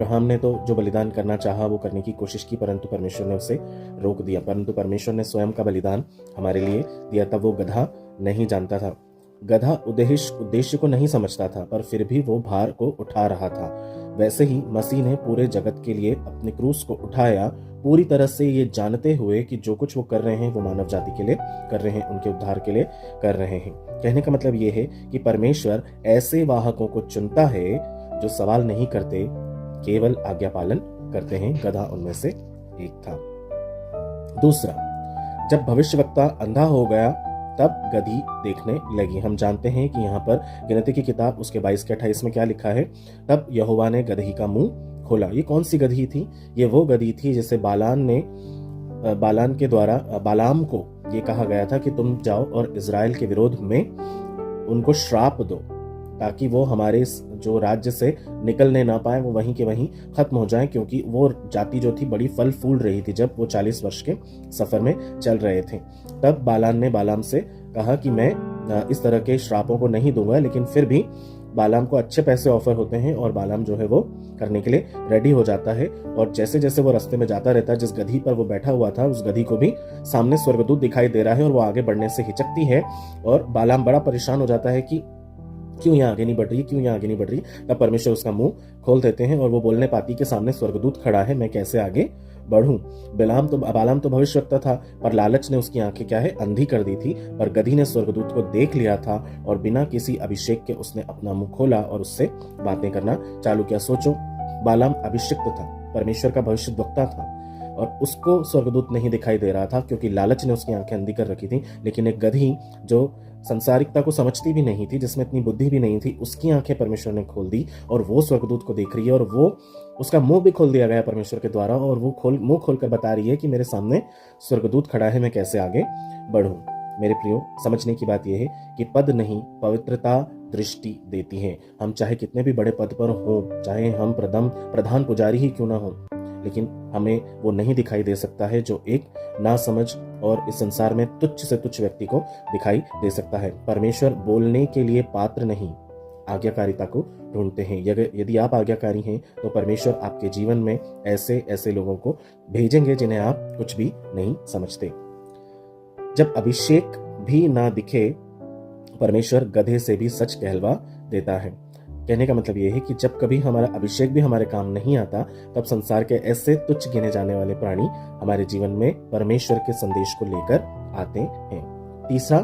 Abraham ने तो जो बलिदान करना चाहा वो करने की कोशिश की, परंतु परमेश्वर ने उसे रोक दिया। परंतु परमेश्वर ने स्वयं का बलिदान हमारे लिए दिया। तब वो गधा नहीं जानता था, गधा उद्देश्य को नहीं समझता था, पर फिर भी वो भार को उठा रहा था। वैसे ही मसीह ने पूरे जगत के लिए अपने क्रूस को उठाया, पूरी तरह से ये जानते हुए कि जो कुछ वो कर रहे हैं वो मानव जाति के लिए कर रहे हैं, उनके उद्धार के लिए कर रहे हैं। कहने का मतलब ये है कि परमेश्वर ऐसे वाहकों को चुनता है जो सवाल नहीं करते, केवल आज्ञा पालन करते हैं। गधा उनमें से एक था। दूसरा, जब भविष्यवक्ता अंधा हो गया तब गधी देखने लगी। हम जानते हैं कि यहाँ पर गिनती की किताब उसके 22 के 28 में क्या लिखा है, तब यहोवा ने गदही का मुंह खोला। ये कौन सी गधी थी? ये वो गधी थी जिसे बालान के द्वारा बालाम को ये कहा गया था कि तुम जाओ और इजराइल के विरोध में उनको श्राप दो, ताकि वो हमारे जो राज्य से निकलने ना पाए, वो वहीं के वहीं खत्म हो जाए, क्योंकि वो जाति जो थी बड़ी फल फूल रही थी जब वो 40 वर्ष के सफर में चल रहे थे। तब बालान ने बालाम से कहा कि मैं इस तरह के श्रापों को नहीं दूंगा, लेकिन फिर भी बालाम को अच्छे पैसे ऑफर होते हैं और बालाम जो है वो करने के लिए रेडी हो जाता है। और जैसे जैसे वो रास्ते में जाता रहता है, जिस गधी पर वो बैठा हुआ था उस गधी को भी सामने स्वर्गदूत दिखाई दे रहा है और वो आगे बढ़ने से हिचकती है और बालाम बड़ा परेशान हो जाता है कि क्यों यहाँ आगे नहीं बढ़ रही, क्यों यहाँ आगे नहीं बढ़ रही। तब परमेश्वर उसका मुंह खोल देते हैं और वो बोलने पाती कि सामने स्वर्गदूत खड़ा है, मैं कैसे आगे बढ़ूं। बालाम तो भविष्यवक्ता था, पर लालच ने उसकी आंखें क्या है अंधी कर दी थी। पर गधी ने स्वर्गदूत को देख लिया था और बिना किसी अभिषेक के उसने अपना मुंह खोला और उससे बातें करना चालू किया। सोचो, बालाम अभिषिक्त था, परमेश्वर का भविष्यवक्ता था, और उसको स्वर्गदूत नहीं दिखाई दे रहा था क्योंकि लालच ने उसकी आंखें अंधी कर रखी थी। लेकिन एक गधी जो संसारिकता को समझती भी नहीं थी, जिसमें इतनी बुद्धि भी नहीं थी, उसकी आंखें परमेश्वर ने खोल दी और वो स्वर्गदूत को देख रही है और वो उसका मुंह भी खोल दिया गया परमेश्वर के द्वारा, और वो मुंह खोलकर बता रही है कि मेरे सामने स्वर्गदूत खड़ा है, मैं कैसे आगे बढ़ूं। मेरे प्रियो, समझने की बात यह है कि पद नहीं, पवित्रता दृष्टि देती है। हम चाहे कितने भी बड़े पद पर हों, चाहे हम प्रधान पुजारी ही क्यों ना हो, लेकिन हमें वो नहीं दिखाई दे सकता है जो एक नासमझ और इस संसार में तुच्छ से तुच्छ व्यक्ति को दिखाई दे सकता है। परमेश्वर बोलने के लिए पात्र नहीं, आज्ञाकारिता को ढूंढते हैं। यदि आप आज्ञाकारी हैं तो परमेश्वर आपके जीवन में ऐसे लोगों को भेजेंगे जिन्हें आप कुछ भी नहीं समझते। जब अभिषेक भी ना दिखे, परमेश्वर गधे से भी सच कहलवा देता है। कहने का मतलब यह है कि जब कभी हमारा अभिषेक भी हमारे काम नहीं आता, तब संसार के ऐसे तुच्छ गिने जाने वाले प्राणी हमारे जीवन में परमेश्वर के संदेश को लेकर आते हैं। तीसरा,